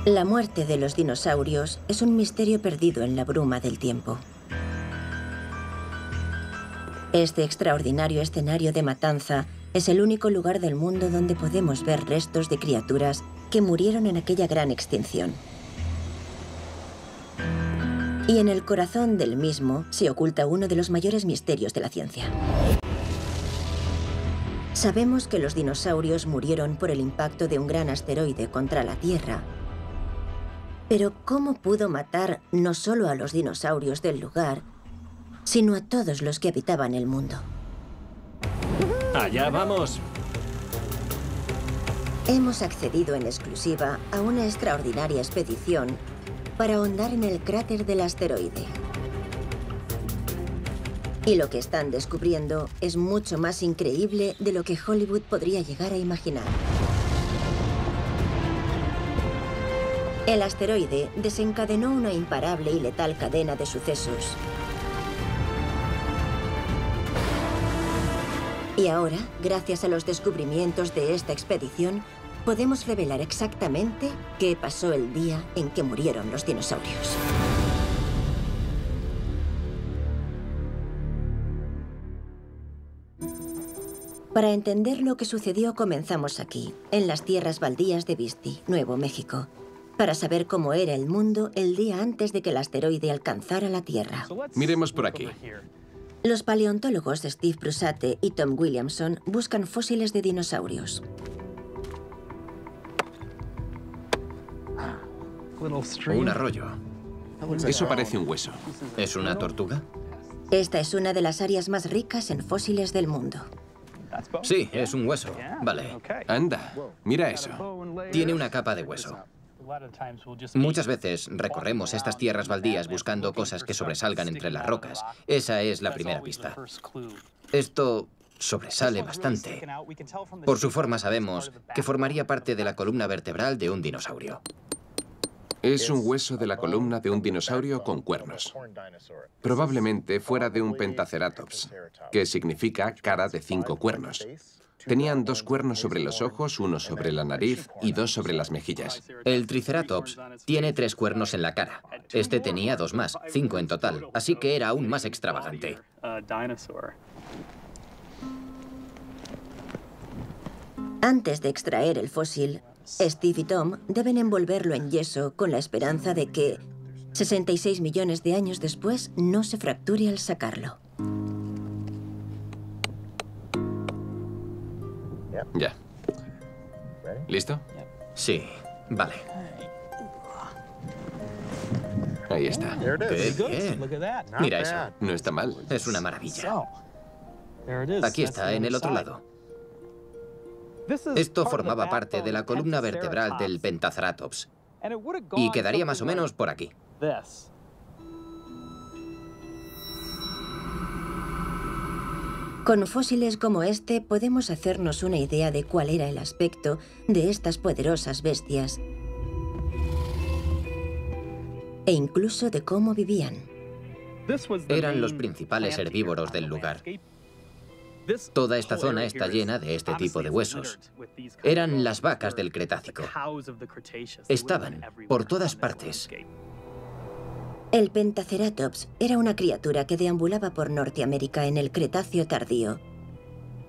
La muerte de los dinosaurios es un misterio perdido en la bruma del tiempo. Este extraordinario escenario de matanza es el único lugar del mundo donde podemos ver restos de criaturas que murieron en aquella gran extinción. Y en el corazón del mismo se oculta uno de los mayores misterios de la ciencia. Sabemos que los dinosaurios murieron por el impacto de un gran asteroide contra la Tierra. Pero ¿cómo pudo matar no solo a los dinosaurios del lugar, sino a todos los que habitaban el mundo? ¡Allá vamos! Hemos accedido en exclusiva a una extraordinaria expedición para ahondar en el cráter del asteroide. Y lo que están descubriendo es mucho más increíble de lo que Hollywood podría llegar a imaginar. El asteroide desencadenó una imparable y letal cadena de sucesos. Y ahora, gracias a los descubrimientos de esta expedición, podemos revelar exactamente qué pasó el día en que murieron los dinosaurios. Para entender lo que sucedió, comenzamos aquí, en las tierras baldías de Vistey, Nuevo México, para saber cómo era el mundo el día antes de que el asteroide alcanzara la Tierra. Miremos por aquí. Los paleontólogos Steve Prusate y Tom Williamson buscan fósiles de dinosaurios. Un arroyo. Eso parece un hueso. ¿Es una tortuga? Esta es una de las áreas más ricas en fósiles del mundo. Sí, es un hueso. Vale. Anda, mira eso. Tiene una capa de hueso. Muchas veces recorremos estas tierras baldías buscando cosas que sobresalgan entre las rocas. Esa es la primera pista. Esto sobresale bastante. Por su forma sabemos que formaría parte de la columna vertebral de un dinosaurio. Es un hueso de la columna de un dinosaurio con cuernos. Probablemente fuera de un Pentaceratops, que significa cara de 5 cuernos. Tenían 2 cuernos sobre los ojos, 1 sobre la nariz y 2 sobre las mejillas. El Triceratops tiene 3 cuernos en la cara. Este tenía 2 más, 5 en total, así que era aún más extravagante. Antes de extraer el fósil, Steve y Tom deben envolverlo en yeso con la esperanza de que, 66 millones de años después, no se fracture al sacarlo. Ya. ¿Listo? Sí, vale. Ahí está. ¡Qué bien! Mira eso, No está mal. es una maravilla. Aquí está, en el otro lado. Esto formaba parte de la columna vertebral del Pentaceratops y quedaría más o menos por aquí. Con fósiles como este podemos hacernos una idea de cuál era el aspecto de estas poderosas bestias e incluso de cómo vivían. Eran los principales herbívoros del lugar. Toda esta zona está llena de este tipo de huesos. Eran las vacas del Cretácico. Estaban por todas partes. El Pentaceratops era una criatura que deambulaba por Norteamérica en el Cretáceo tardío,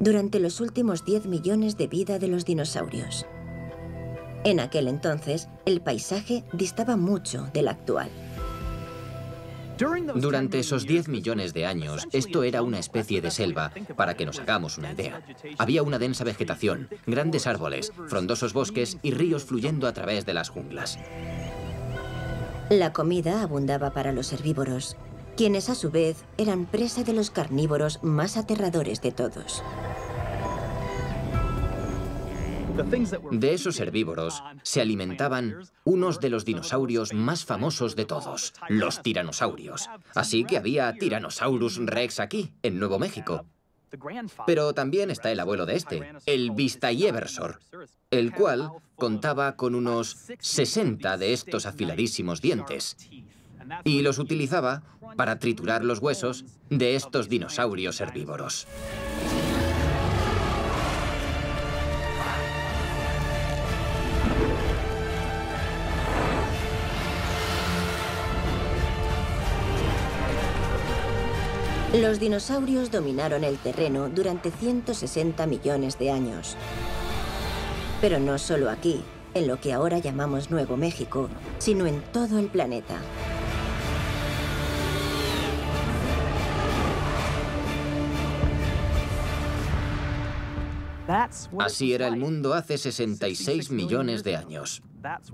durante los últimos 10 millones de vida de los dinosaurios. En aquel entonces, el paisaje distaba mucho del actual. Durante esos 10 millones de años, esto era una especie de selva, para que nos hagamos una idea. Había una densa vegetación, grandes árboles, frondosos bosques y ríos fluyendo a través de las junglas. La comida abundaba para los herbívoros, quienes a su vez eran presa de los carnívoros más aterradores de todos. De esos herbívoros se alimentaban unos de los dinosaurios más famosos de todos, los tiranosaurios. Así que había Tyrannosaurus Rex aquí, en Nuevo México. Pero también está el abuelo de este, el Vistayéversor, el cual contaba con unos 60 de estos afiladísimos dientes. Y los utilizaba para triturar los huesos de estos dinosaurios herbívoros. Los dinosaurios dominaron el terreno durante 160 millones de años. Pero no solo aquí, en lo que ahora llamamos Nuevo México, sino en todo el planeta. Así era el mundo hace 66 millones de años.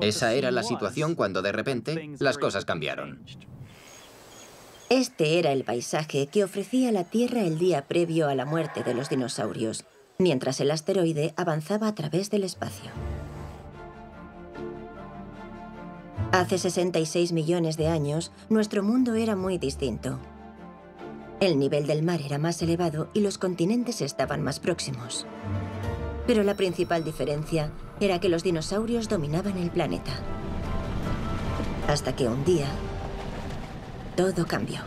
Esa era la situación cuando de repente las cosas cambiaron. Este era el paisaje que ofrecía la Tierra el día previo a la muerte de los dinosaurios, mientras el asteroide avanzaba a través del espacio. Hace 66 millones de años, nuestro mundo era muy distinto. El nivel del mar era más elevado y los continentes estaban más próximos. Pero la principal diferencia era que los dinosaurios dominaban el planeta. Hasta que un día, todo cambió.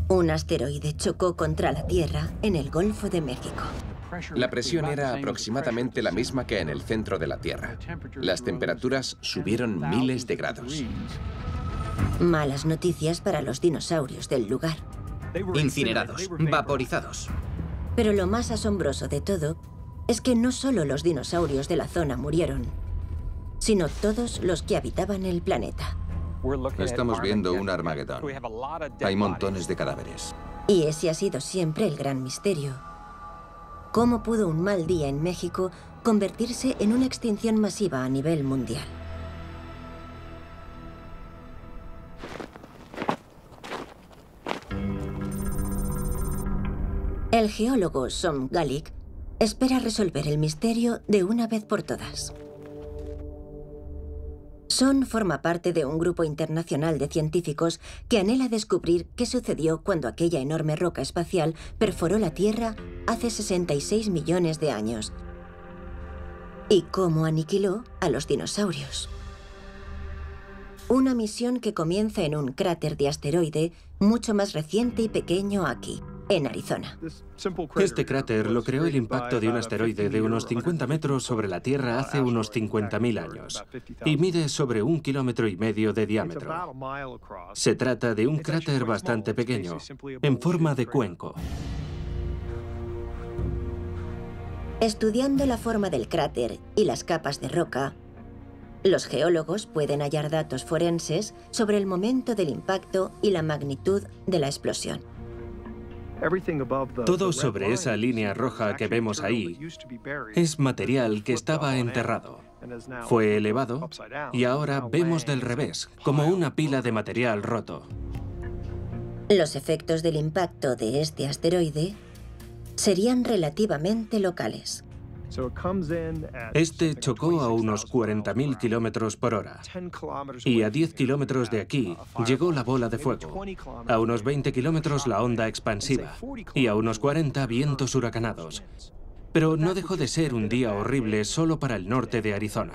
Un asteroide chocó contra la Tierra en el Golfo de México. La presión era aproximadamente la misma que en el centro de la Tierra. Las temperaturas subieron miles de grados. Malas noticias para los dinosaurios del lugar. Incinerados, vaporizados. Pero lo más asombroso de todo es que no solo los dinosaurios de la zona murieron, sino todos los que habitaban el planeta. Estamos viendo un Armagedón. Hay montones de cadáveres. Y ese ha sido siempre el gran misterio. ¿Cómo pudo un mal día en México convertirse en una extinción masiva a nivel mundial? El geólogo Som Galik espera resolver el misterio de una vez por todas. Son forma parte de un grupo internacional de científicos que anhela descubrir qué sucedió cuando aquella enorme roca espacial perforó la Tierra hace 66 millones de años y cómo aniquiló a los dinosaurios. Una misión que comienza en un cráter de asteroide mucho más reciente y pequeño aquí, en Arizona. Este cráter lo creó el impacto de un asteroide de unos 50 metros sobre la Tierra hace unos 50.000 años y mide sobre 1,5 kilómetros de diámetro. Se trata de un cráter bastante pequeño, en forma de cuenco. Estudiando la forma del cráter y las capas de roca, los geólogos pueden hallar datos forenses sobre el momento del impacto y la magnitud de la explosión. Todo sobre esa línea roja que vemos ahí es material que estaba enterrado. Fue elevado y ahora vemos del revés, como una pila de material roto. Los efectos del impacto de este asteroide serían relativamente locales. Este chocó a unos 40.000 kilómetros por hora. Y a 10 kilómetros de aquí llegó la bola de fuego. A unos 20 kilómetros la onda expansiva. Y a unos 40 vientos huracanados. Pero no dejó de ser un día horrible solo para el norte de Arizona.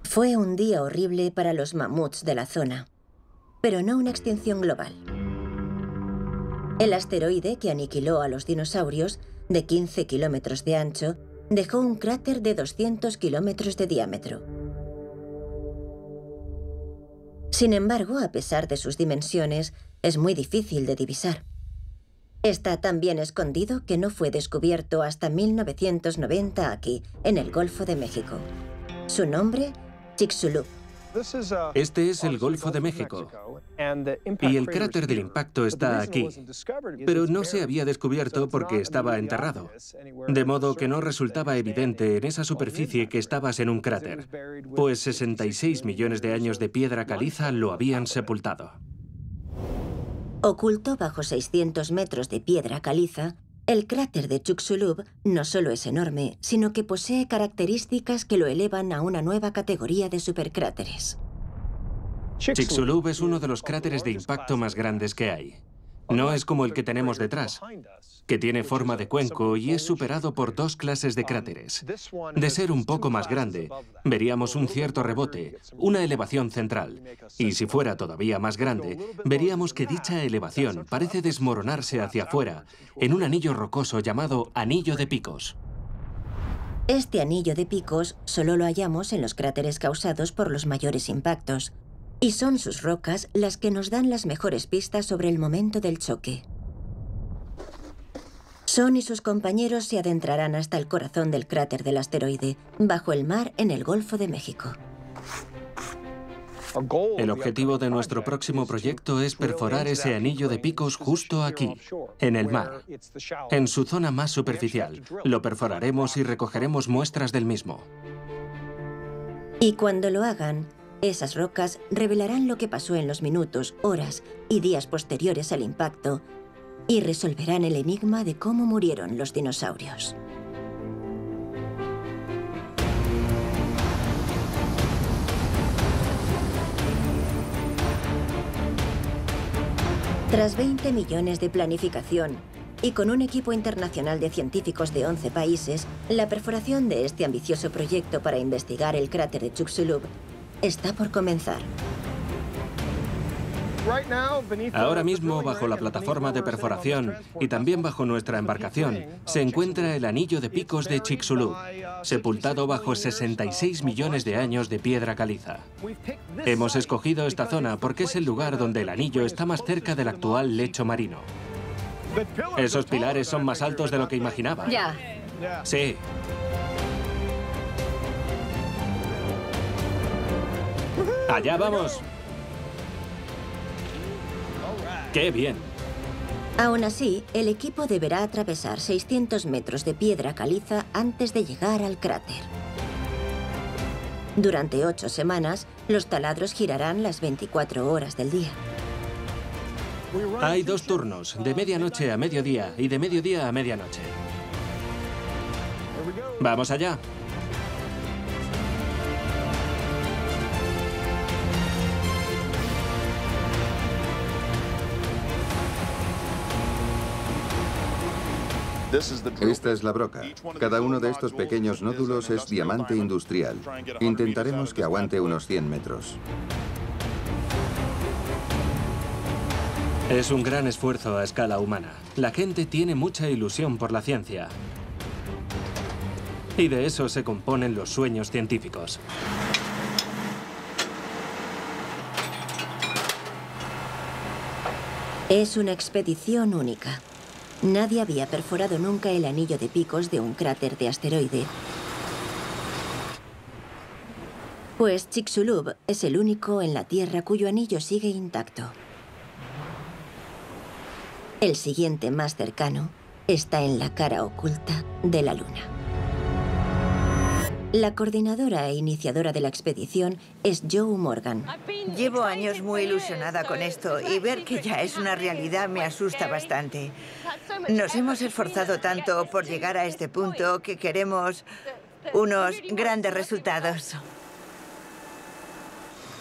Fue un día horrible para los mamuts de la zona, pero no una extinción global. El asteroide que aniquiló a los dinosaurios, de 15 kilómetros de ancho, dejó un cráter de 200 kilómetros de diámetro. Sin embargo, a pesar de sus dimensiones, es muy difícil de divisar. Está tan bien escondido que no fue descubierto hasta 1990 aquí, en el Golfo de México. Su nombre, Chicxulub. Este es el Golfo de México. Y el cráter del impacto está aquí. Pero no se había descubierto porque estaba enterrado. De modo que no resultaba evidente en esa superficie que estabas en un cráter, pues 66 millones de años de piedra caliza lo habían sepultado. Oculto bajo 600 metros de piedra caliza, el cráter de Chicxulub no solo es enorme, sino que posee características que lo elevan a una nueva categoría de supercráteres. Chicxulub es uno de los cráteres de impacto más grandes que hay. No es como el que tenemos detrás, que tiene forma de cuenco y es superado por dos clases de cráteres. De ser un poco más grande, veríamos un cierto rebote, una elevación central. Y si fuera todavía más grande, veríamos que dicha elevación parece desmoronarse hacia afuera, en un anillo rocoso llamado Anillo de Picos. Este anillo de picos solo lo hallamos en los cráteres causados por los mayores impactos. Y son sus rocas las que nos dan las mejores pistas sobre el momento del choque. Son y sus compañeros se adentrarán hasta el corazón del cráter del asteroide, bajo el mar en el Golfo de México. El objetivo de nuestro próximo proyecto es perforar ese anillo de picos justo aquí, en el mar, en su zona más superficial. Lo perforaremos y recogeremos muestras del mismo. Y cuando lo hagan, esas rocas revelarán lo que pasó en los minutos, horas y días posteriores al impacto y resolverán el enigma de cómo murieron los dinosaurios. Tras 20 millones de planificación y con un equipo internacional de científicos de 11 países, la perforación de este ambicioso proyecto para investigar el cráter de Chicxulub está por comenzar. Ahora mismo, bajo la plataforma de perforación y también bajo nuestra embarcación, se encuentra el anillo de picos de Chicxulub, sepultado bajo 66 millones de años de piedra caliza. Hemos escogido esta zona porque es el lugar donde el anillo está más cerca del actual lecho marino. Esos pilares son más altos de lo que imaginaba. Ya. Sí. ¡Allá vamos! ¡Qué bien! Aún así, el equipo deberá atravesar 600 metros de piedra caliza antes de llegar al cráter. Durante 8 semanas, los taladros girarán las 24 horas del día. Hay 2 turnos, de medianoche a mediodía y de mediodía a medianoche. ¡Vamos allá! Esta es la broca. Cada uno de estos pequeños nódulos es diamante industrial. Intentaremos que aguante unos 100 metros. Es un gran esfuerzo a escala humana. La gente tiene mucha ilusión por la ciencia. Y de eso se componen los sueños científicos. Es una expedición única. Nadie había perforado nunca el anillo de picos de un cráter de asteroide. Pues Chicxulub es el único en la Tierra cuyo anillo sigue intacto. El siguiente más cercano está en la cara oculta de la Luna. La coordinadora e iniciadora de la expedición es Joe Morgan. Llevo años muy ilusionada con esto y ver que ya es una realidad me asusta bastante. Nos hemos esforzado tanto por llegar a este punto que queremos unos grandes resultados.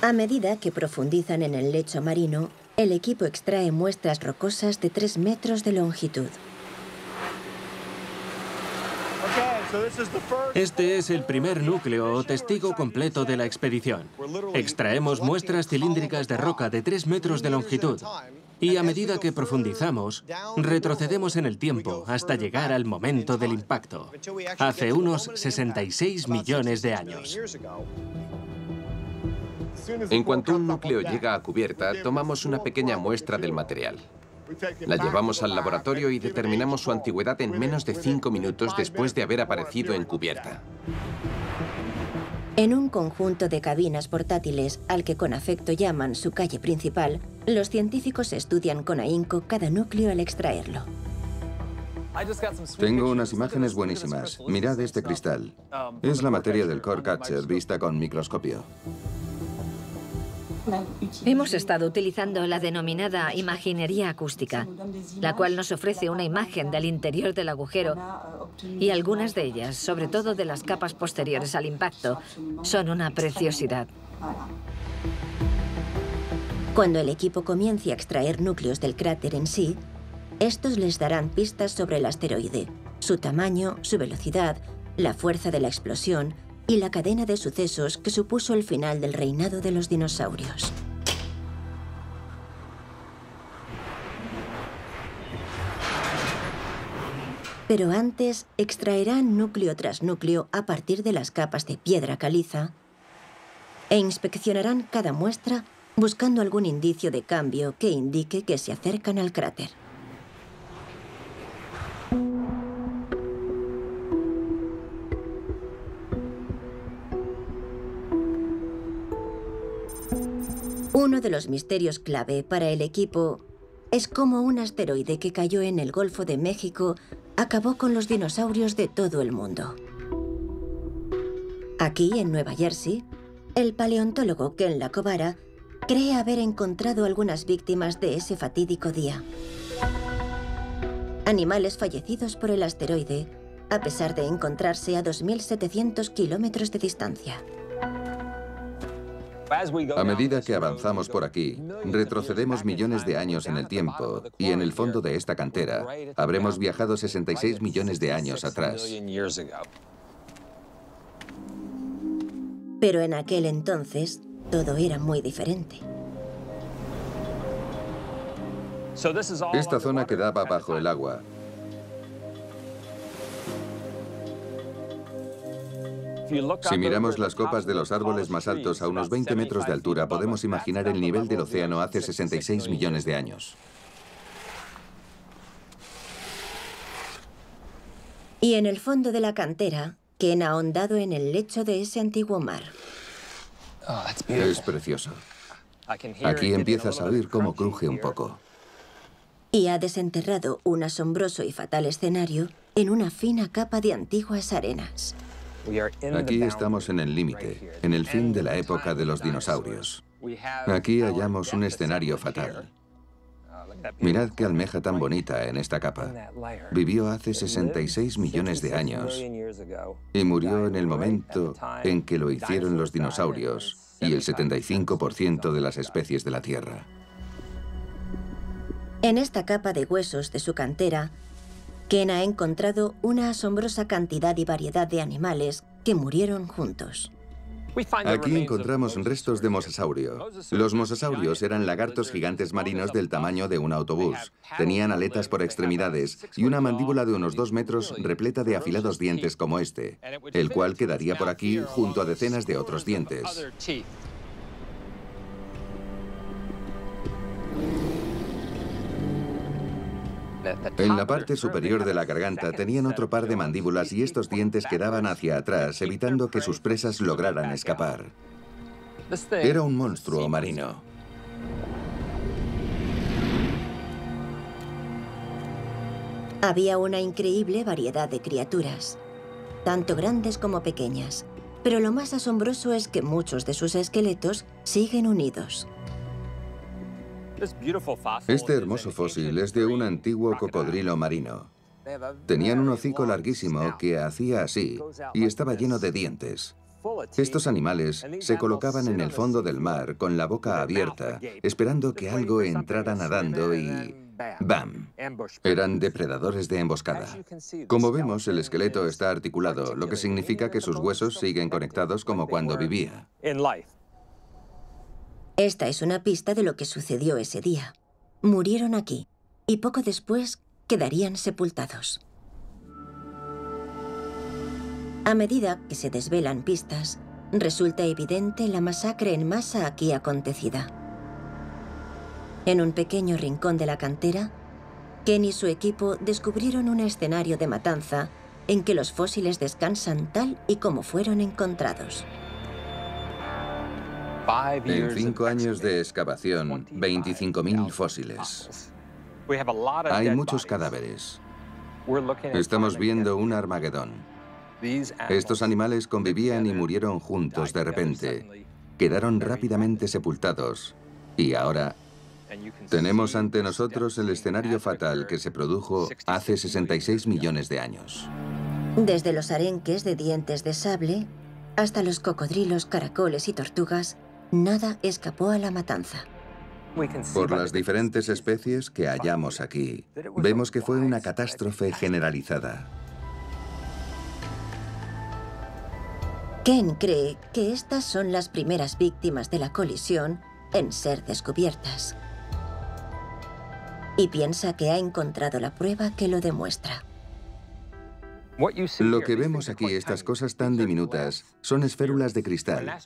A medida que profundizan en el lecho marino, el equipo extrae muestras rocosas de 3 metros de longitud. Este es el primer núcleo o testigo completo de la expedición. Extraemos muestras cilíndricas de roca de 3 metros de longitud. Y a medida que profundizamos, retrocedemos en el tiempo hasta llegar al momento del impacto, hace unos 66 millones de años. En cuanto un núcleo llega a cubierta, tomamos una pequeña muestra del material. La llevamos al laboratorio y determinamos su antigüedad en menos de 5 minutos después de haber aparecido en cubierta. En un conjunto de cabinas portátiles, al que con afecto llaman su calle principal, los científicos estudian con ahínco cada núcleo al extraerlo. Tengo unas imágenes buenísimas. Mirad este cristal. Es la materia del core catcher vista con microscopio. Hemos estado utilizando la denominada imaginería acústica, la cual nos ofrece una imagen del interior del agujero y algunas de ellas, sobre todo de las capas posteriores al impacto, son una preciosidad. Cuando el equipo comience a extraer núcleos del cráter en sí, estos les darán pistas sobre el asteroide, su tamaño, su velocidad, la fuerza de la explosión y la cadena de sucesos que supuso el final del reinado de los dinosaurios. Pero antes extraerán núcleo tras núcleo a partir de las capas de piedra caliza e inspeccionarán cada muestra buscando algún indicio de cambio que indique que se acercan al cráter. Uno de los misterios clave para el equipo es cómo un asteroide que cayó en el Golfo de México acabó con los dinosaurios de todo el mundo. Aquí, en Nueva Jersey, el paleontólogo Ken Lacovara cree haber encontrado algunas víctimas de ese fatídico día. Animales fallecidos por el asteroide, a pesar de encontrarse a 2.700 kilómetros de distancia. A medida que avanzamos por aquí, retrocedemos millones de años en el tiempo y en el fondo de esta cantera habremos viajado 66 millones de años atrás. Pero en aquel entonces, todo era muy diferente. Esta zona quedaba bajo el agua. Si miramos las copas de los árboles más altos a unos 20 metros de altura, podemos imaginar el nivel del océano hace 66 millones de años. Y en el fondo de la cantera, Ken ha ahondado en el lecho de ese antiguo mar. Es precioso. Aquí empiezas a oír cómo cruje un poco. Y ha desenterrado un asombroso y fatal escenario en una fina capa de antiguas arenas. Aquí estamos en el límite, en el fin de la época de los dinosaurios. Aquí hallamos un escenario fatal. Mirad qué almeja tan bonita en esta capa. Vivió hace 66 millones de años y murió en el momento en que lo hicieron los dinosaurios y el 75% de las especies de la Tierra. En esta capa de huesos de su cantera, Ken ha encontrado una asombrosa cantidad y variedad de animales que murieron juntos. Aquí encontramos restos de mosasaurio. Los mosasaurios eran lagartos gigantes marinos del tamaño de un autobús. Tenían aletas por extremidades y una mandíbula de unos 2 metros repleta de afilados dientes como este, el cual quedaría por aquí junto a decenas de otros dientes. En la parte superior de la garganta tenían otro par de mandíbulas y estos dientes quedaban hacia atrás, evitando que sus presas lograran escapar. Era un monstruo marino. Había una increíble variedad de criaturas, tanto grandes como pequeñas, pero lo más asombroso es que muchos de sus esqueletos siguen unidos. Este hermoso fósil es de un antiguo cocodrilo marino. Tenían un hocico larguísimo que hacía así y estaba lleno de dientes. Estos animales se colocaban en el fondo del mar con la boca abierta, esperando que algo entrara nadando y ¡bam! Eran depredadores de emboscada. Como vemos, el esqueleto está articulado, lo que significa que sus huesos siguen conectados como cuando vivía. Esta es una pista de lo que sucedió ese día. Murieron aquí y poco después quedarían sepultados. A medida que se desvelan pistas, resulta evidente la masacre en masa aquí acontecida. En un pequeño rincón de la cantera, Ken y su equipo descubrieron un escenario de matanza en que los fósiles descansan tal y como fueron encontrados. En 5 años de excavación, 25.000 fósiles. Hay muchos cadáveres. Estamos viendo un Armagedón. Estos animales convivían y murieron juntos de repente. Quedaron rápidamente sepultados. Y ahora tenemos ante nosotros el escenario fatal que se produjo hace 66 millones de años. Desde los arenques de dientes de sable hasta los cocodrilos, caracoles y tortugas, nada escapó a la matanza. Por las diferentes especies que hallamos aquí, vemos que fue una catástrofe generalizada. Ken cree que estas son las primeras víctimas de la colisión en ser descubiertas. Y piensa que ha encontrado la prueba que lo demuestra. Lo que vemos aquí, estas cosas tan diminutas, son esférulas de cristal.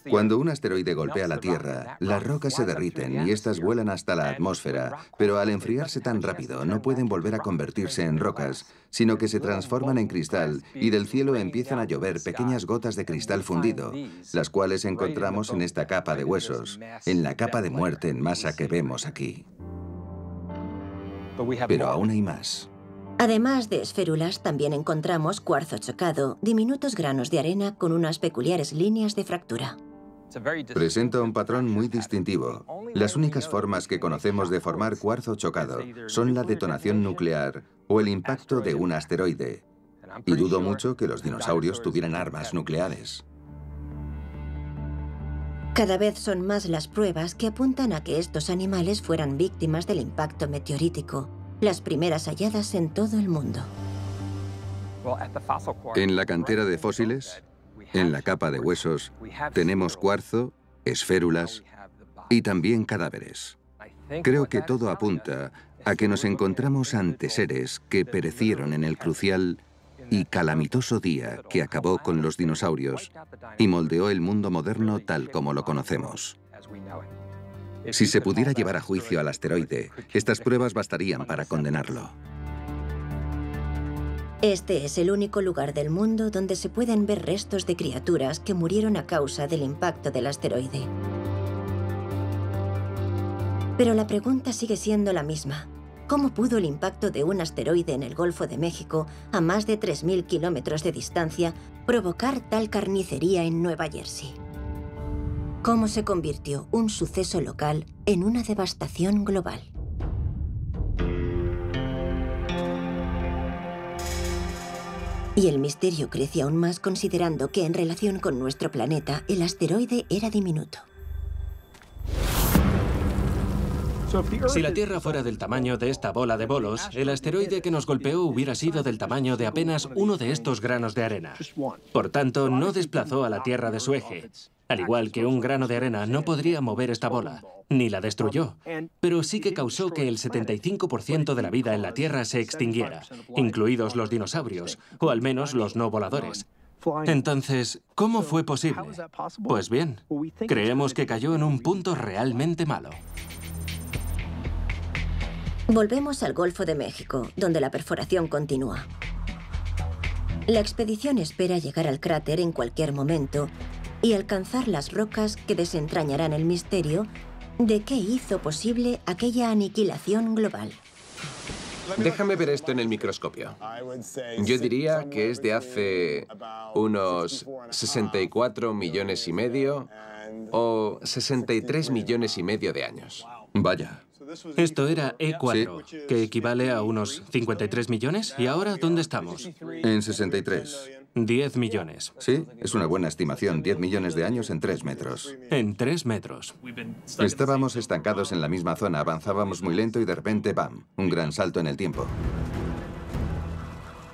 Cuando un asteroide golpea la Tierra, las rocas se derriten y estas vuelan hasta la atmósfera, pero al enfriarse tan rápido no pueden volver a convertirse en rocas, sino que se transforman en cristal y del cielo empiezan a llover pequeñas gotas de cristal fundido, las cuales encontramos en esta capa de huesos, en la capa de muerte en masa que vemos aquí. Pero aún hay más. Además de esférulas, también encontramos cuarzo chocado, diminutos granos de arena con unas peculiares líneas de fractura. Presenta un patrón muy distintivo. Las únicas formas que conocemos de formar cuarzo chocado son la detonación nuclear o el impacto de un asteroide. Y dudo mucho que los dinosaurios tuvieran armas nucleares. Cada vez son más las pruebas que apuntan a que estos animales fueran víctimas del impacto meteorítico, las primeras halladas en todo el mundo. En la cantera de fósiles, en la capa de huesos, tenemos cuarzo, esférulas y también cadáveres. Creo que todo apunta a que nos encontramos ante seres que perecieron en el crucial y calamitoso día que acabó con los dinosaurios y moldeó el mundo moderno tal como lo conocemos. Si se pudiera llevar a juicio al asteroide, estas pruebas bastarían para condenarlo. Este es el único lugar del mundo donde se pueden ver restos de criaturas que murieron a causa del impacto del asteroide. Pero la pregunta sigue siendo la misma. ¿Cómo pudo el impacto de un asteroide en el Golfo de México, a más de 3.000 kilómetros de distancia, provocar tal carnicería en Nueva Jersey? ¿Cómo se convirtió un suceso local en una devastación global? Y el misterio crece aún más considerando que en relación con nuestro planeta, el asteroide era diminuto. Si la Tierra fuera del tamaño de esta bola de bolos, el asteroide que nos golpeó hubiera sido del tamaño de apenas uno de estos granos de arena. Por tanto, no desplazó a la Tierra de su eje. Al igual que un grano de arena, no podría mover esta bola, ni la destruyó. Pero sí que causó que el 75% de la vida en la Tierra se extinguiera, incluidos los dinosaurios, o al menos los no voladores. Entonces, ¿cómo fue posible? Pues bien, creemos que cayó en un punto realmente malo. Volvemos al Golfo de México, donde la perforación continúa. La expedición espera llegar al cráter en cualquier momento y alcanzar las rocas que desentrañarán el misterio de qué hizo posible aquella aniquilación global. Déjame ver esto en el microscopio. Yo diría que es de hace unos 64 millones y medio o 63 millones y medio de años. Vaya. Esto era E4, que equivale a unos 53 millones. ¿Y ahora dónde estamos? En 63. 10 millones. Sí, es una buena estimación. 10 millones de años en 3 metros. En 3 metros. Estábamos estancados en la misma zona, avanzábamos muy lento y de repente, ¡bam!, un gran salto en el tiempo.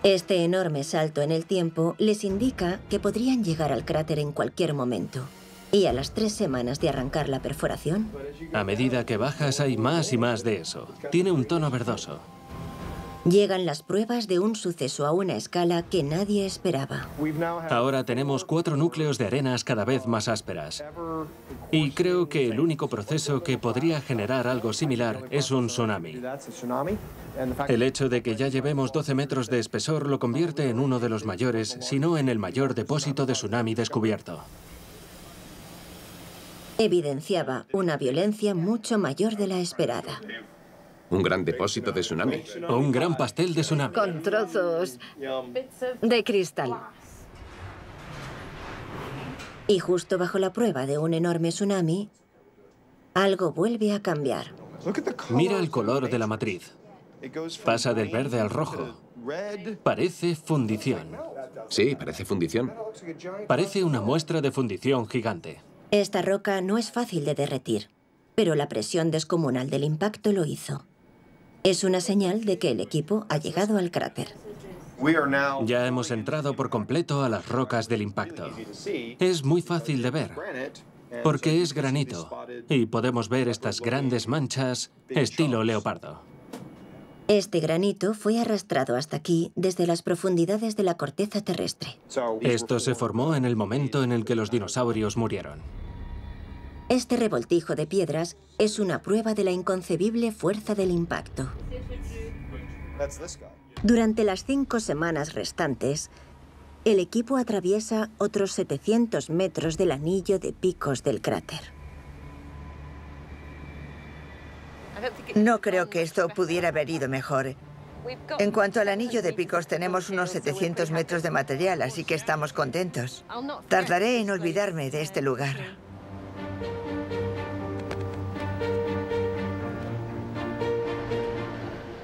Este enorme salto en el tiempo les indica que podrían llegar al cráter en cualquier momento. Y a las 3 semanas de arrancar la perforación... A medida que bajas hay más y más de eso. Tiene un tono verdoso. Llegan las pruebas de un suceso a una escala que nadie esperaba. Ahora tenemos 4 núcleos de arenas cada vez más ásperas. Y creo que el único proceso que podría generar algo similar es un tsunami. El hecho de que ya llevemos 12 metros de espesor lo convierte en uno de los mayores, si no en el mayor depósito de tsunami descubierto. Evidenciaba una violencia mucho mayor de la esperada. Un gran depósito de tsunami. O un gran pastel de tsunami. Con trozos de cristal. Y justo bajo la prueba de un enorme tsunami, algo vuelve a cambiar. Mira el color de la matriz. Pasa del verde al rojo. Parece fundición. Sí, parece fundición. Parece una muestra de fundición gigante. Esta roca no es fácil de derretir, pero la presión descomunal del impacto lo hizo. Es una señal de que el equipo ha llegado al cráter. Ya hemos entrado por completo a las rocas del impacto. Es muy fácil de ver, porque es granito, y podemos ver estas grandes manchas estilo leopardo. Este granito fue arrastrado hasta aquí desde las profundidades de la corteza terrestre. Esto se formó en el momento en el que los dinosaurios murieron. Este revoltijo de piedras es una prueba de la inconcebible fuerza del impacto. Durante las 5 semanas restantes, el equipo atraviesa otros 700 metros del anillo de picos del cráter. No creo que esto pudiera haber ido mejor. En cuanto al anillo de picos, tenemos unos 700 metros de material, así que estamos contentos. Tardaré en olvidarme de este lugar.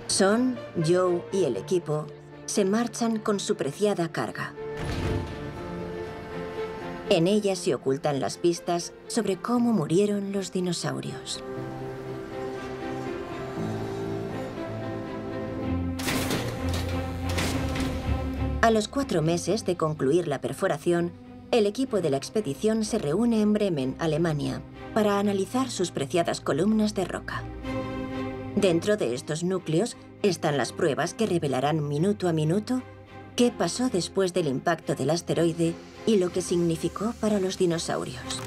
Son, Joe y el equipo se marchan con su preciada carga. En ella se ocultan las pistas sobre cómo murieron los dinosaurios. A los 4 meses de concluir la perforación, el equipo de la expedición se reúne en Bremen, Alemania, para analizar sus preciadas columnas de roca. Dentro de estos núcleos están las pruebas que revelarán minuto a minuto qué pasó después del impacto del asteroide y lo que significó para los dinosaurios.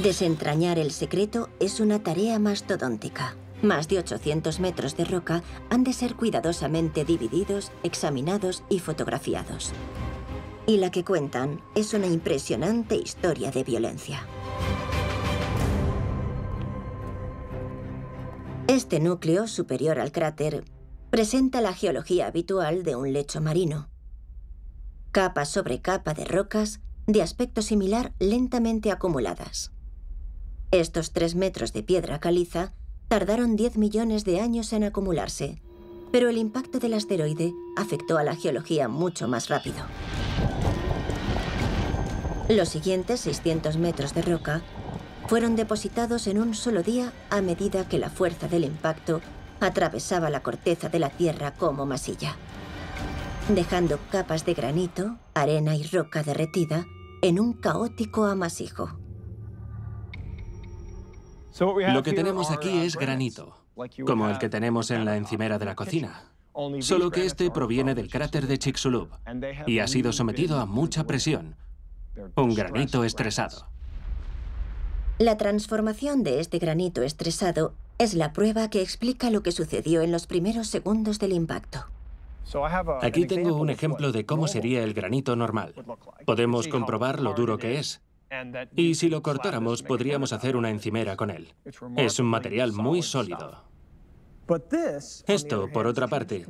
Desentrañar el secreto es una tarea mastodóntica. Más de 800 metros de roca han de ser cuidadosamente divididos, examinados y fotografiados. Y la que cuentan es una impresionante historia de violencia. Este núcleo, superior al cráter, presenta la geología habitual de un lecho marino. Capa sobre capa de rocas, de aspecto similar, lentamente acumuladas. Estos 3 metros de piedra caliza tardaron 10 millones de años en acumularse, pero el impacto del asteroide afectó a la geología mucho más rápido. Los siguientes 600 metros de roca fueron depositados en un solo día a medida que la fuerza del impacto atravesaba la corteza de la Tierra como masilla, dejando capas de granito, arena y roca derretida en un caótico amasijo. Lo que tenemos aquí es granito, como el que tenemos en la encimera de la cocina, solo que este proviene del cráter de Chicxulub y ha sido sometido a mucha presión, un granito estresado. La transformación de este granito estresado es la prueba que explica lo que sucedió en los primeros segundos del impacto. Aquí tengo un ejemplo de cómo sería el granito normal. Podemos comprobar lo duro que es. Y si lo cortáramos, podríamos hacer una encimera con él. Es un material muy sólido. Esto, por otra parte,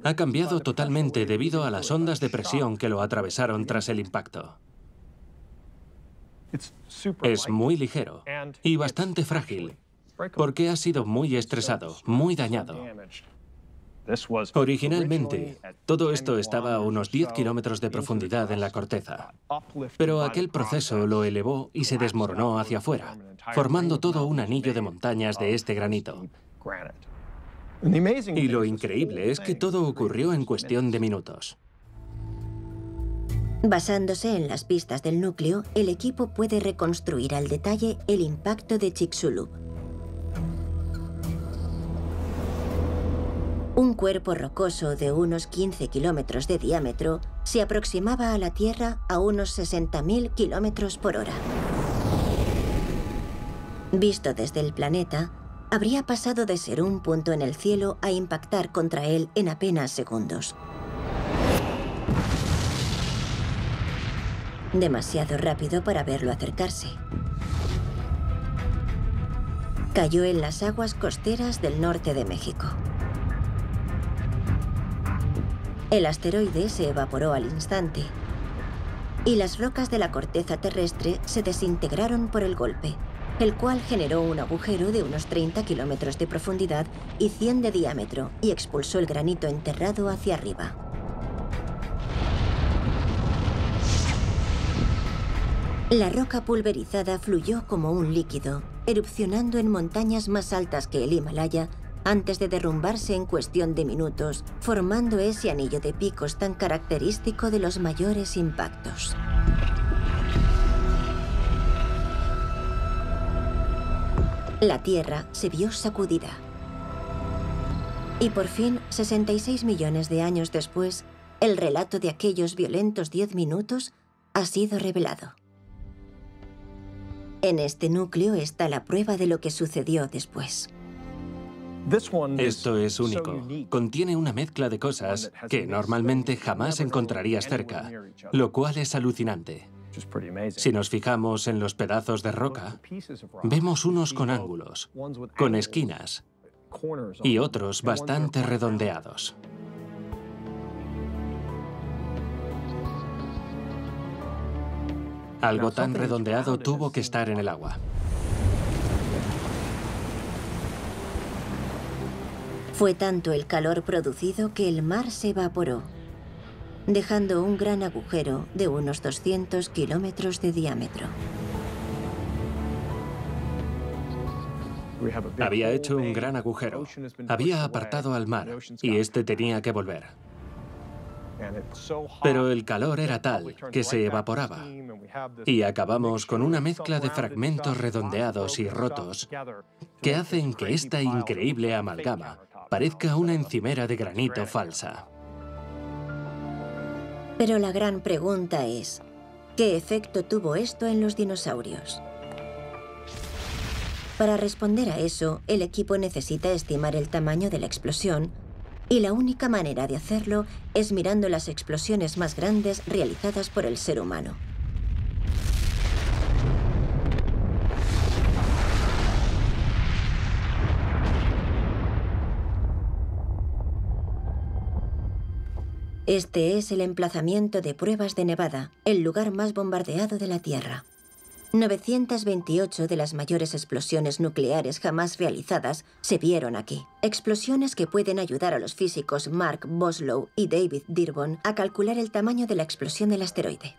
ha cambiado totalmente debido a las ondas de presión que lo atravesaron tras el impacto. Es muy ligero y bastante frágil, porque ha sido muy estresado, muy dañado. Originalmente, todo esto estaba a unos 10 kilómetros de profundidad en la corteza, pero aquel proceso lo elevó y se desmoronó hacia afuera, formando todo un anillo de montañas de este granito. Y lo increíble es que todo ocurrió en cuestión de minutos. Basándose en las pistas del núcleo, el equipo puede reconstruir al detalle el impacto de Chicxulub. Un cuerpo rocoso de unos 15 kilómetros de diámetro se aproximaba a la Tierra a unos 60.000 kilómetros por hora. Visto desde el planeta, habría pasado de ser un punto en el cielo a impactar contra él en apenas segundos. Demasiado rápido para verlo acercarse. Cayó en las aguas costeras del norte de México. El asteroide se evaporó al instante y las rocas de la corteza terrestre se desintegraron por el golpe, el cual generó un agujero de unos 30 kilómetros de profundidad y 100 de diámetro y expulsó el granito enterrado hacia arriba. La roca pulverizada fluyó como un líquido, erupcionando en montañas más altas que el Himalaya antes de derrumbarse en cuestión de minutos, formando ese anillo de picos tan característico de los mayores impactos. La Tierra se vio sacudida. Y por fin, 66 millones de años después, el relato de aquellos violentos 10 minutos ha sido revelado. En este núcleo está la prueba de lo que sucedió después. Esto es único. Contiene una mezcla de cosas que normalmente jamás encontrarías cerca, lo cual es alucinante. Si nos fijamos en los pedazos de roca, vemos unos con ángulos, con esquinas, y otros bastante redondeados. Algo tan redondeado tuvo que estar en el agua. Fue tanto el calor producido que el mar se evaporó, dejando un gran agujero de unos 200 kilómetros de diámetro. Había hecho un gran agujero. Había apartado al mar y este tenía que volver. Pero el calor era tal que se evaporaba. Y acabamos con una mezcla de fragmentos redondeados y rotos que hacen que esta increíble amalgama parezca una encimera de granito falsa. Pero la gran pregunta es, ¿qué efecto tuvo esto en los dinosaurios? Para responder a eso, el equipo necesita estimar el tamaño de la explosión, y la única manera de hacerlo es mirando las explosiones más grandes realizadas por el ser humano. Este es el emplazamiento de pruebas de Nevada, el lugar más bombardeado de la Tierra. 928 de las mayores explosiones nucleares jamás realizadas se vieron aquí. Explosiones que pueden ayudar a los físicos Mark Boslow y David Dearborn a calcular el tamaño de la explosión del asteroide.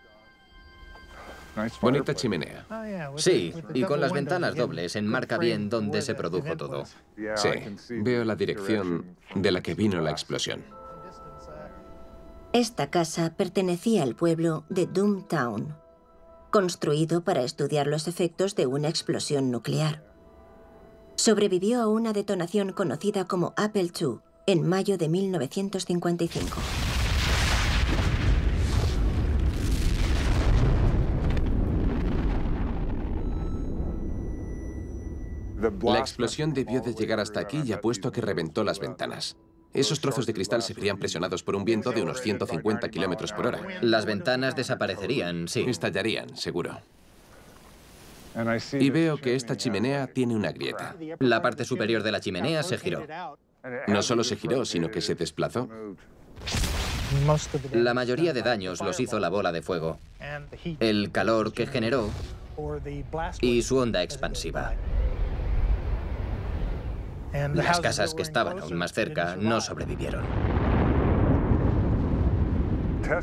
Bonita chimenea. Sí, y con las ventanas dobles enmarca bien dónde se produjo todo. Sí, veo la dirección de la que vino la explosión. Esta casa pertenecía al pueblo de Doomtown, construido para estudiar los efectos de una explosión nuclear. Sobrevivió a una detonación conocida como Apple II en mayo de 1955. La explosión debió de llegar hasta aquí y apuesto a que reventó las ventanas. Esos trozos de cristal se verían presionados por un viento de unos 150 kilómetros por hora. Las ventanas desaparecerían, sí. Estallarían, seguro. Y veo que esta chimenea tiene una grieta. La parte superior de la chimenea se giró. No solo se giró, sino que se desplazó. La mayoría de daños los hizo la bola de fuego, el calor que generó y su onda expansiva. Las casas que estaban aún más cerca no sobrevivieron.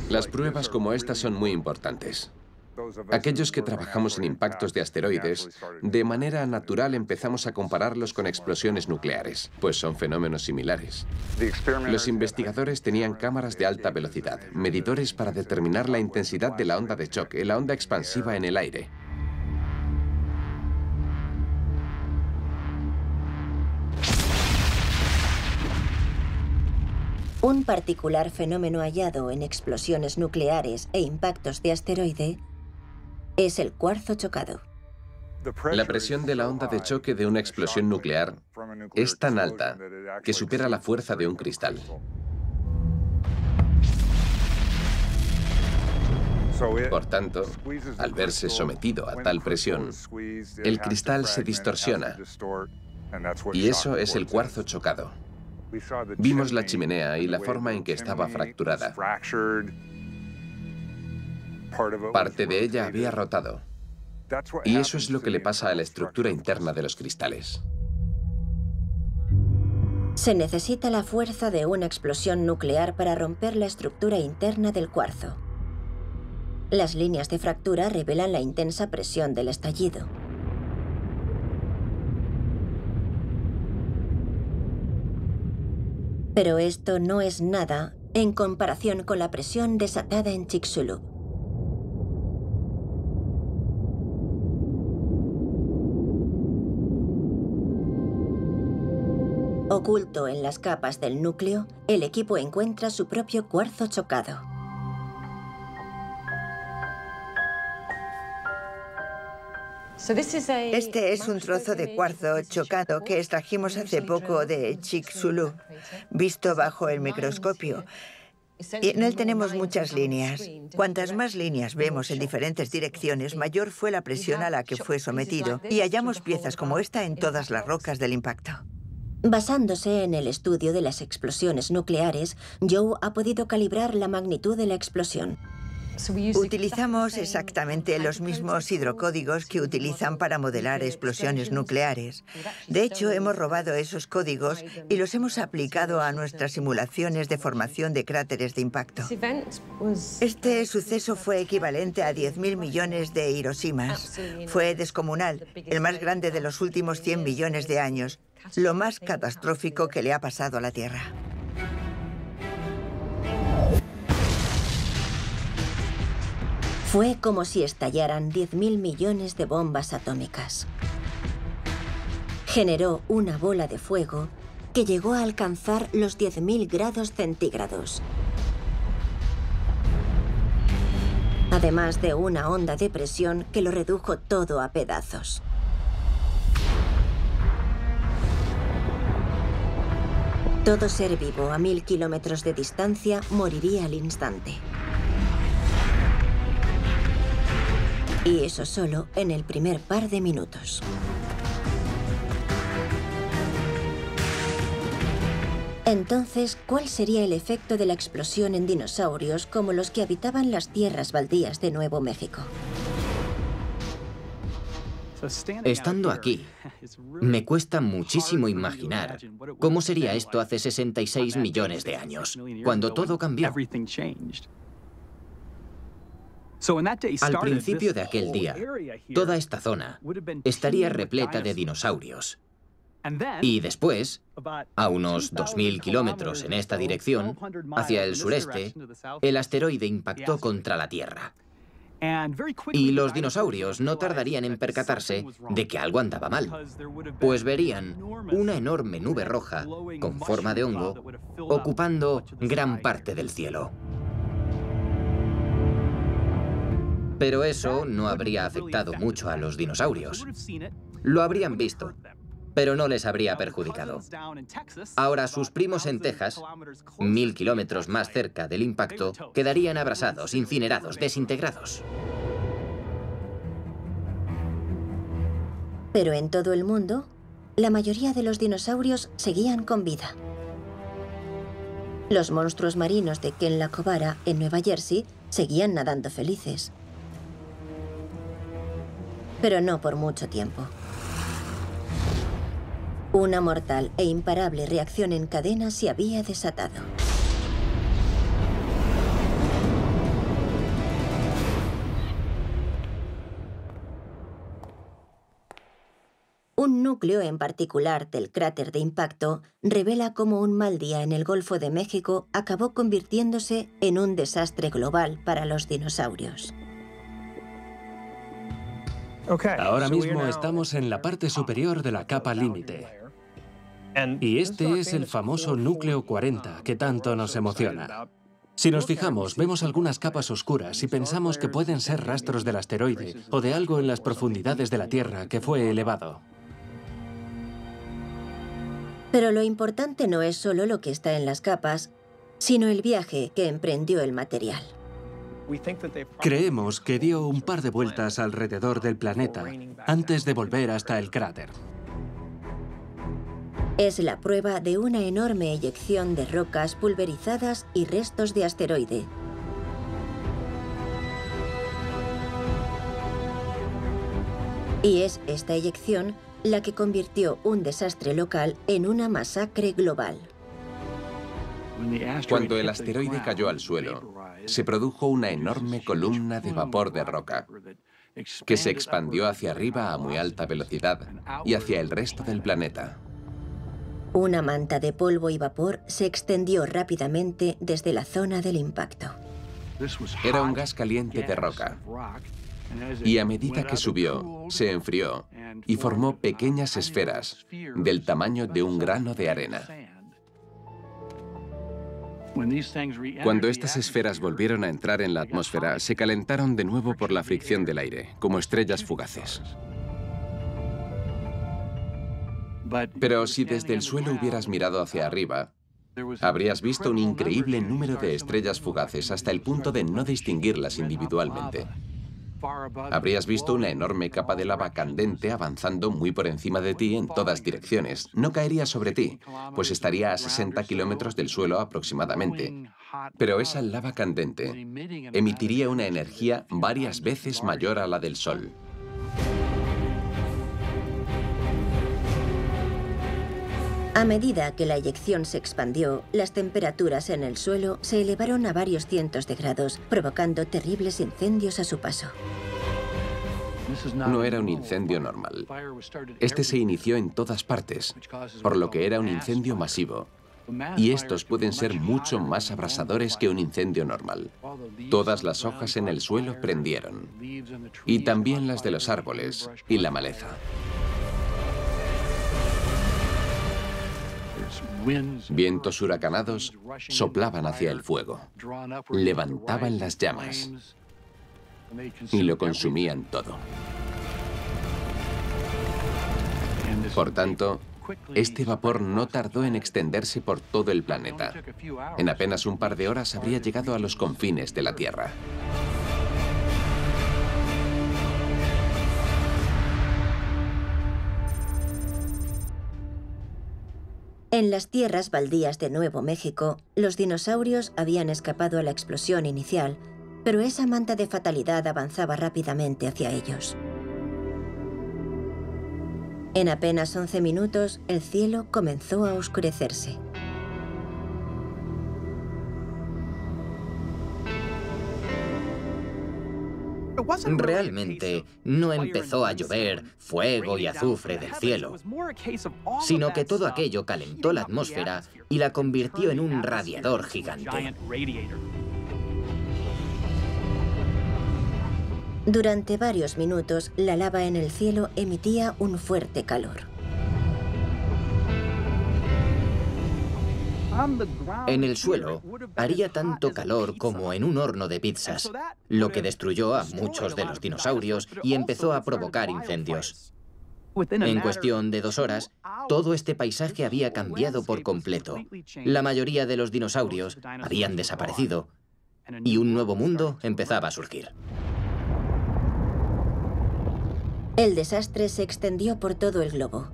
Las pruebas como esta son muy importantes. Aquellos que trabajamos en impactos de asteroides, de manera natural empezamos a compararlos con explosiones nucleares, pues son fenómenos similares. Los investigadores tenían cámaras de alta velocidad, medidores para determinar la intensidad de la onda de choque, la onda expansiva en el aire. Un particular fenómeno hallado en explosiones nucleares e impactos de asteroide es el cuarzo chocado. La presión de la onda de choque de una explosión nuclear es tan alta que supera la fuerza de un cristal. Por tanto, al verse sometido a tal presión, el cristal se distorsiona, y eso es el cuarzo chocado. Vimos la chimenea y la forma en que estaba fracturada. Parte de ella había rotado. Y eso es lo que le pasa a la estructura interna de los cristales. Se necesita la fuerza de una explosión nuclear para romper la estructura interna del cuarzo. Las líneas de fractura revelan la intensa presión del estallido. Pero esto no es nada en comparación con la presión desatada en Chicxulub. Oculto en las capas del núcleo, el equipo encuentra su propio cuarzo chocado. Este es un trozo de cuarzo chocado que extrajimos hace poco de Chicxulub, visto bajo el microscopio. Y en él tenemos muchas líneas. Cuantas más líneas vemos en diferentes direcciones, mayor fue la presión a la que fue sometido. Y hallamos piezas como esta en todas las rocas del impacto. Basándose en el estudio de las explosiones nucleares, Joe ha podido calibrar la magnitud de la explosión. Utilizamos exactamente los mismos hidrocódigos que utilizan para modelar explosiones nucleares. De hecho, hemos robado esos códigos y los hemos aplicado a nuestras simulaciones de formación de cráteres de impacto. Este suceso fue equivalente a 10.000 millones de Hiroshimas. Fue descomunal, el más grande de los últimos 100 millones de años, lo más catastrófico que le ha pasado a la Tierra. Fue como si estallaran 10.000 millones de bombas atómicas. Generó una bola de fuego que llegó a alcanzar los 10.000 grados centígrados. Además de una onda de presión que lo redujo todo a pedazos. Todo ser vivo a 1000 kilómetros de distancia moriría al instante. Y eso solo en el primer par de minutos. Entonces, ¿cuál sería el efecto de la explosión en dinosaurios como los que habitaban las tierras baldías de Nuevo México? Estando aquí, me cuesta muchísimo imaginar cómo sería esto hace 66 millones de años, cuando todo cambió. Al principio de aquel día, toda esta zona estaría repleta de dinosaurios. Y después, a unos 2.000 kilómetros en esta dirección, hacia el sureste, el asteroide impactó contra la Tierra. Y los dinosaurios no tardarían en percatarse de que algo andaba mal, pues verían una enorme nube roja con forma de hongo ocupando gran parte del cielo. Pero eso no habría afectado mucho a los dinosaurios. Lo habrían visto, pero no les habría perjudicado. Ahora sus primos en Texas, 1000 kilómetros más cerca del impacto, quedarían abrasados, incinerados, desintegrados. Pero en todo el mundo, la mayoría de los dinosaurios seguían con vida. Los monstruos marinos de Kenla-Cobara, en Nueva Jersey, seguían nadando felices. Pero no por mucho tiempo. Una mortal e imparable reacción en cadena se había desatado. Un núcleo en particular del cráter de impacto revela cómo un mal día en el Golfo de México acabó convirtiéndose en un desastre global para los dinosaurios. Ahora mismo estamos en la parte superior de la capa límite. Y este es el famoso núcleo 40 que tanto nos emociona. Si nos fijamos, vemos algunas capas oscuras y pensamos que pueden ser rastros del asteroide o de algo en las profundidades de la Tierra que fue elevado. Pero lo importante no es solo lo que está en las capas, sino el viaje que emprendió el material. Creemos que dio un par de vueltas alrededor del planeta antes de volver hasta el cráter. Es la prueba de una enorme eyección de rocas pulverizadas y restos de asteroide. Y es esta eyección la que convirtió un desastre local en una masacre global. Cuando el asteroide cayó al suelo, se produjo una enorme columna de vapor de roca que se expandió hacia arriba a muy alta velocidad y hacia el resto del planeta. Una manta de polvo y vapor se extendió rápidamente desde la zona del impacto. Era un gas caliente de roca Y a medida que subió, se enfrió y formó pequeñas esferas del tamaño de un grano de arena. Cuando estas esferas volvieron a entrar en la atmósfera, se calentaron de nuevo por la fricción del aire, como estrellas fugaces. Pero si desde el suelo hubieras mirado hacia arriba, habrías visto un increíble número de estrellas fugaces hasta el punto de no distinguirlas individualmente. Habrías visto una enorme capa de lava candente avanzando muy por encima de ti en todas direcciones. No caería sobre ti, pues estaría a 60 kilómetros del suelo aproximadamente. Pero esa lava candente emitiría una energía varias veces mayor a la del Sol. A medida que la eyección se expandió, las temperaturas en el suelo se elevaron a varios cientos de grados, provocando terribles incendios a su paso. No era un incendio normal. Este se inició en todas partes, por lo que era un incendio masivo. Y estos pueden ser mucho más abrasadores que un incendio normal. Todas las hojas en el suelo prendieron, y también las de los árboles y la maleza. Vientos huracanados soplaban hacia el fuego, levantaban las llamas y lo consumían todo. Por tanto, este vapor no tardó en extenderse por todo el planeta. En apenas un par de horas habría llegado a los confines de la Tierra. En las tierras baldías de Nuevo México, los dinosaurios habían escapado a la explosión inicial, pero esa manta de fatalidad avanzaba rápidamente hacia ellos. En apenas 11 minutos, el cielo comenzó a oscurecerse. Realmente no empezó a llover fuego y azufre del cielo, sino que todo aquello calentó la atmósfera y la convirtió en un radiador gigante. Durante varios minutos, la lava en el cielo emitía un fuerte calor. En el suelo haría tanto calor como en un horno de pizzas, lo que destruyó a muchos de los dinosaurios y empezó a provocar incendios. En cuestión de 2 horas, todo este paisaje había cambiado por completo. La mayoría de los dinosaurios habían desaparecido y un nuevo mundo empezaba a surgir. El desastre se extendió por todo el globo.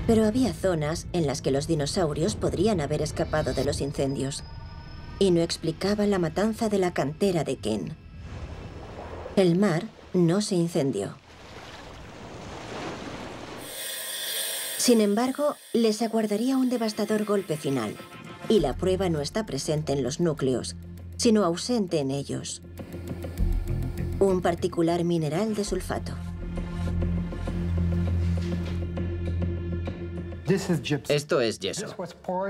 Pero había zonas en las que los dinosaurios podrían haber escapado de los incendios. Y no explicaba la matanza de la cantera de Ken. El mar no se incendió. Sin embargo, les aguardaría un devastador golpe final. Y la prueba no está presente en los núcleos, sino ausente en ellos. Un particular mineral de sulfato. Esto es yeso.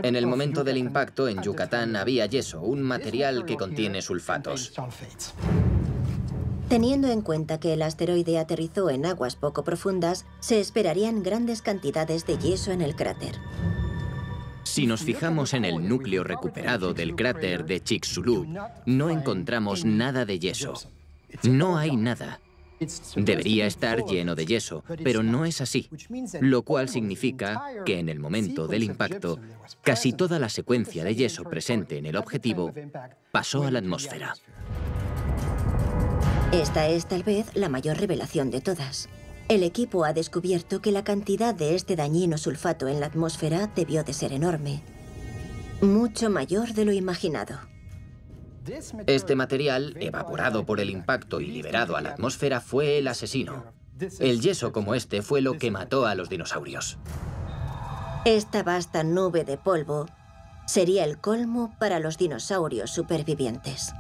En el momento del impacto en Yucatán había yeso, un material que contiene sulfatos. Teniendo en cuenta que el asteroide aterrizó en aguas poco profundas, se esperarían grandes cantidades de yeso en el cráter. Si nos fijamos en el núcleo recuperado del cráter de Chicxulub, no encontramos nada de yeso. No hay nada. Debería estar lleno de yeso, pero no es así, lo cual significa que en el momento del impacto, casi toda la secuencia de yeso presente en el objetivo pasó a la atmósfera. Esta es tal vez la mayor revelación de todas. El equipo ha descubierto que la cantidad de este dañino sulfato en la atmósfera debió de ser enorme. Mucho mayor de lo imaginado. Este material, evaporado por el impacto y liberado a la atmósfera, fue el asesino. El yeso como este fue lo que mató a los dinosaurios. Esta vasta nube de polvo sería el colmo para los dinosaurios supervivientes.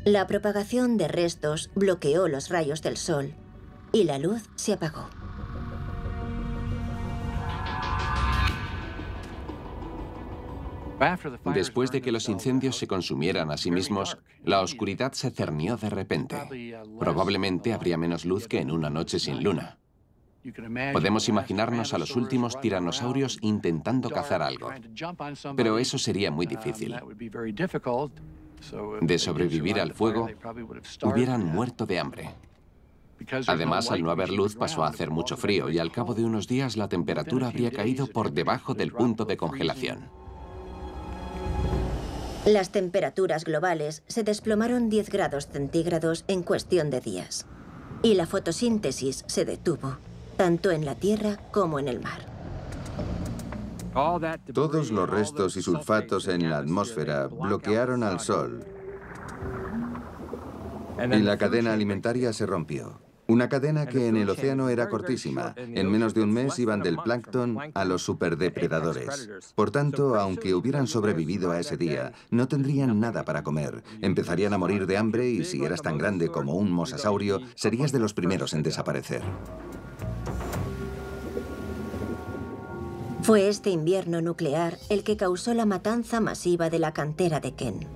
La propagación de restos bloqueó los rayos del sol y la luz se apagó. Después de que los incendios se consumieran a sí mismos, la oscuridad se cernió de repente. Probablemente habría menos luz que en una noche sin luna. Podemos imaginarnos a los últimos tiranosaurios intentando cazar algo, pero eso sería muy difícil. De sobrevivir al fuego, hubieran muerto de hambre. Además, al no haber luz pasó a hacer mucho frío y al cabo de unos días la temperatura habría caído por debajo del punto de congelación. Las temperaturas globales se desplomaron 10 grados centígrados en cuestión de días. Y la fotosíntesis se detuvo, tanto en la Tierra como en el mar. Todos los restos y sulfatos en la atmósfera bloquearon al Sol. Y la cadena alimentaria se rompió. Una cadena que en el océano era cortísima. En menos de un mes iban del plancton a los superdepredadores. Por tanto, aunque hubieran sobrevivido a ese día, no tendrían nada para comer. Empezarían a morir de hambre y si eras tan grande como un mosasaurio, serías de los primeros en desaparecer. Fue este invierno nuclear el que causó la matanza masiva de la cantera de Kent.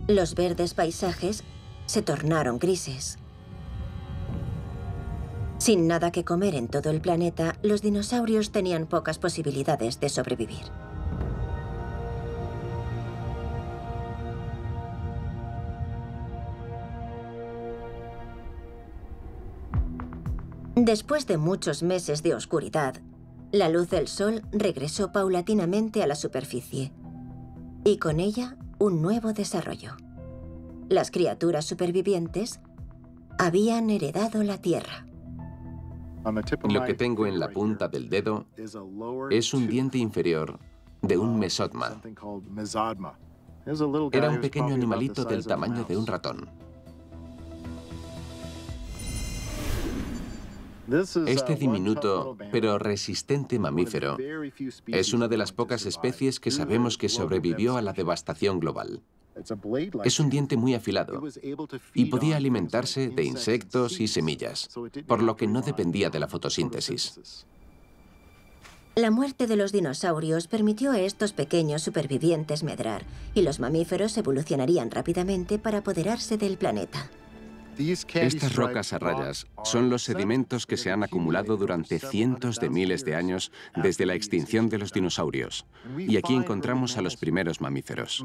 Los verdes paisajes se tornaron grises. Sin nada que comer en todo el planeta, los dinosaurios tenían pocas posibilidades de sobrevivir. Después de muchos meses de oscuridad, la luz del sol regresó paulatinamente a la superficie y con ella un nuevo desarrollo. Las criaturas supervivientes habían heredado la Tierra. Lo que tengo en la punta del dedo es un diente inferior de un mesotma. Era un pequeño animalito del tamaño de un ratón. Este diminuto pero resistente mamífero es una de las pocas especies que sabemos que sobrevivió a la devastación global. Es un diente muy afilado y podía alimentarse de insectos y semillas, por lo que no dependía de la fotosíntesis. La muerte de los dinosaurios permitió a estos pequeños supervivientes medrar, y los mamíferos evolucionarían rápidamente para apoderarse del planeta. Estas rocas a rayas son los sedimentos que se han acumulado durante cientos de miles de años desde la extinción de los dinosaurios. Y aquí encontramos a los primeros mamíferos.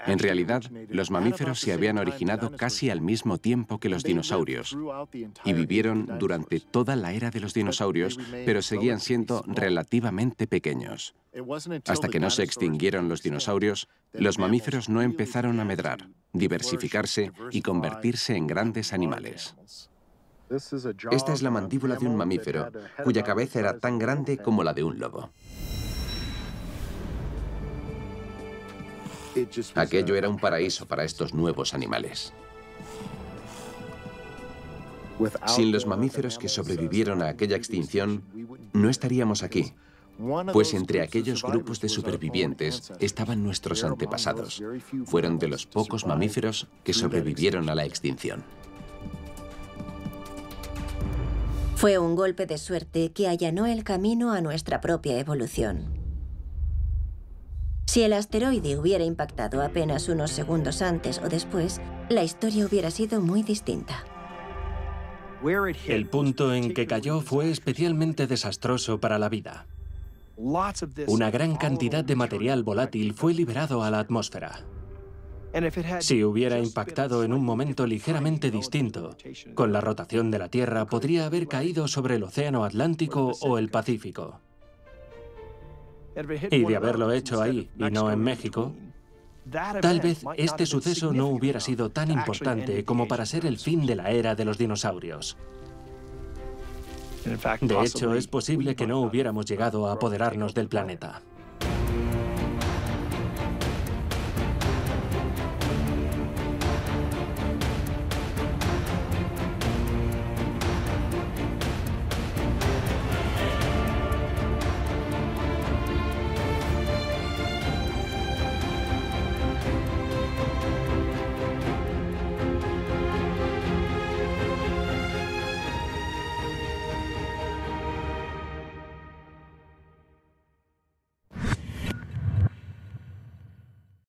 En realidad, los mamíferos se habían originado casi al mismo tiempo que los dinosaurios y vivieron durante toda la era de los dinosaurios, pero seguían siendo relativamente pequeños. Hasta que no se extinguieron los dinosaurios, los mamíferos no empezaron a medrar, diversificarse y convertirse en grandes animales. Esta es la mandíbula de un mamífero, cuya cabeza era tan grande como la de un lobo. Aquello era un paraíso para estos nuevos animales. Sin los mamíferos que sobrevivieron a aquella extinción, no estaríamos aquí. Pues entre aquellos grupos de supervivientes estaban nuestros antepasados. Fueron de los pocos mamíferos que sobrevivieron a la extinción. Fue un golpe de suerte que allanó el camino a nuestra propia evolución. Si el asteroide hubiera impactado apenas unos segundos antes o después, la historia hubiera sido muy distinta. El punto en que cayó fue especialmente desastroso para la vida. Una gran cantidad de material volátil fue liberado a la atmósfera. Si hubiera impactado en un momento ligeramente distinto, con la rotación de la Tierra podría haber caído sobre el Océano Atlántico o el Pacífico. Y de haberlo hecho ahí y no en México, tal vez este suceso no hubiera sido tan importante como para ser el fin de la era de los dinosaurios. De hecho, es posible que no hubiéramos llegado a apoderarnos del planeta.